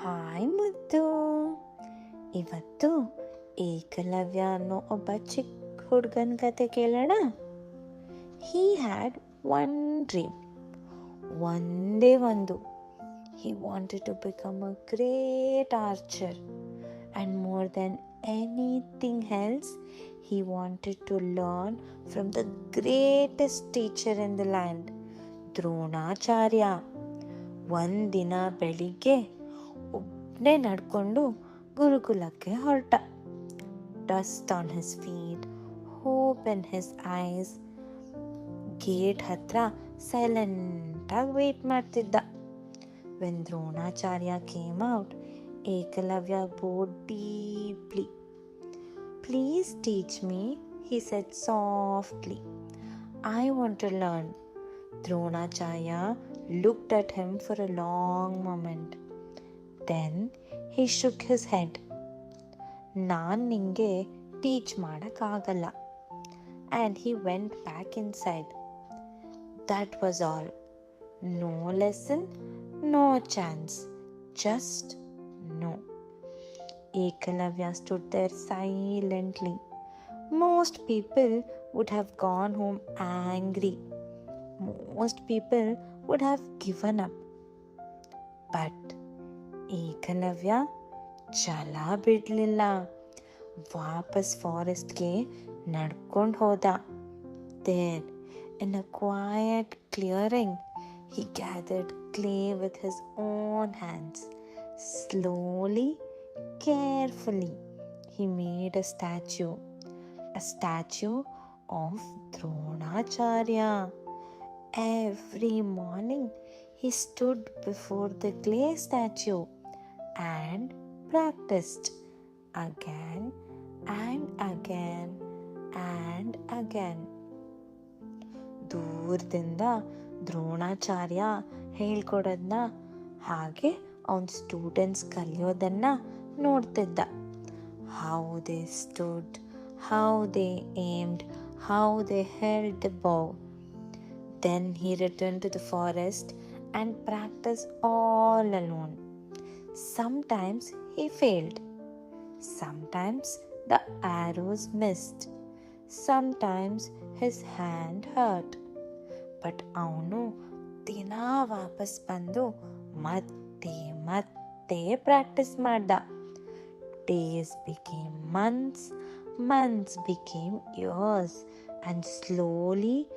Hi ಮುದ್ದು. ಇವತ್ತು ಏಕಲವ್ಯ ಅನ್ನೋ ಒಬ್ಬ ಚಿಕ್ಕ ಹುಡುಗನ ಕತೆ ಕೇಳೋಣ. ಹಿ ಹ್ಯಾಡ್ ಒನ್ ಡ್ರೀಮ್, ಒಂದೇ ಒಂದು. He wanted to become a great archer, and more than anything else, he wanted to learn from the greatest teacher in the land, Dronacharya. ಒಂದಿನ ಬೆಳಿಗ್ಗೆ ಒಬ್ಬನೇ ನಡ್ಕೊಂಡು ಗುರುಕುಲಕ್ಕೆ ಹೊರಟ. Dust on his feet, hope in his ice. Gate ಹತ್ರ ಸೈಲೆಂಟಾಗಿ wait ಮಾಡ್ತಿದ್ದ. When Dronacharya came out, Ekalavya bowed deeply. "Please teach me," he said softly. "I want to learn." Dronacharya looked at him for a long moment. Then he shook his head. "Naan ninge teach ಮಾಡಕ್ಕಾಗಲ್ಲ." And he went back inside. That was all. No lesson, no chance, just no. Ekalavya stood there silently. Most people would have gone home angry. Most people would have given up. But Ekalavya ಛಲ ಬಿಡಲಿಲ್ಲ. ವಾಪಸ್ ಫಾರೆಸ್ಟ್ಗೆ ನಡ್ಕೊಂಡು ಹೋದ. There, in a quiet clearing, he gathered clay with his own hands. Slowly, carefully, he made a statue of Dronacharya. Every morning, he stood before the clay statue and practiced again and again and again. ದೂರದಿಂದ ದ್ರೋಣಾಚಾರ್ಯ ಹೇಳ್ಕೊಡೋದನ್ನ ಹಾಗೆ ಅವನ students ಕಲಿಯೋದನ್ನ ನೋಡ್ತಿದ್ದ. How they stood, how they aimed, how they held the bow. Then he return to the forest and practise all alone. Sometimes he failed, sometimes the arrows missed, sometimes his hand hurt. But ಅವನು ದಿನ ವಾಪಸ್ ಬಂದು ಮತ್ತೆ ಮತ್ತೆ practice ಮಾಡ್ದ. Days became months, months became years, and slowly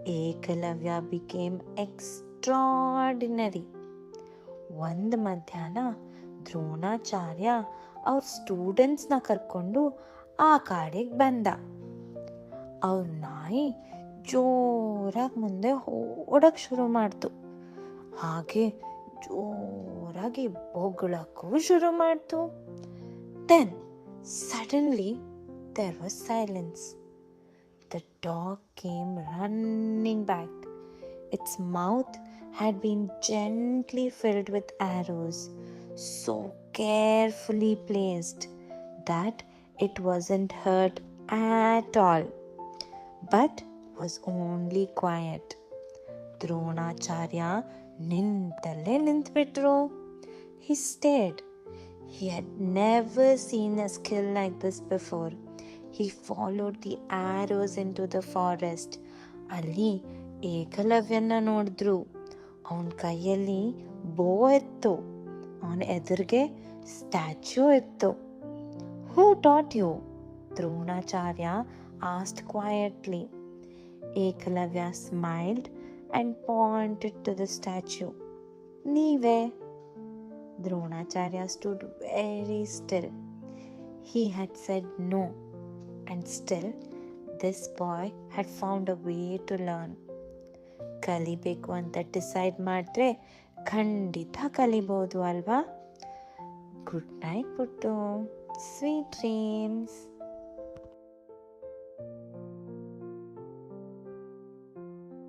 Ekalavya became extraordinary. ಒಂದು ಮಧ್ಯಾಹ್ನ ದ್ರೋಣಾಚಾರ್ಯ ಅವ್ರ ಸ್ಟೂಡೆಂಟ್ಸ್ನ ಕರ್ಕೊಂಡು ಆ ಕಾಡಿಗೆ ಬಂದ. ಅವ್ರ ನಾಯಿ ಜೋರಾಗಿ ಮುಂದೆ ಓಡಕ್ಕೆ ಶುರು ಮಾಡ್ತು. ಹಾಗೆ ಜೋರಾಗಿ ಬೊಗಳಕ್ಕೂ ಶುರು ಮಾಡ್ತು. Then suddenly there was silence. The dog came running back. Its mouth had been gently filled with arrows, so carefully placed that it wasn't hurt at all, but was only quiet. Dronacharya ನಿಂತಲ್ಲೇ ನಿಂತ್ಬಿಟ್ರು. He stared. He had never seen a skill like this before. He followed the arrows into the forest. ಅಲ್ಲಿ ಏಕಲವ್ಯನ ನೋಡಿದ್ರು. ಅವನ ಕೈಯಲ್ಲಿ ಬೋ ಇತ್ತು, ಅವನ ಎದುರಿಗೆ ಸ್ಟ್ಯಾಚ್ಯೂ ಇತ್ತು. Who taught you? Dronacharya asked quietly. Ekalavya smiled and pointed to the statue. "Neeve." Dronacharya stood very still. He had said no, and still this boy had found a way to learn. ಕಲಿಬೇಕು ಅಂತ decide ಮಾಡಿದ್ರೆ ಖಂಡಿತ ಕಲಿಬೋದು ಅಲ್ವಾ? Good night ಪುಟ್ಟು. Sweet dreams.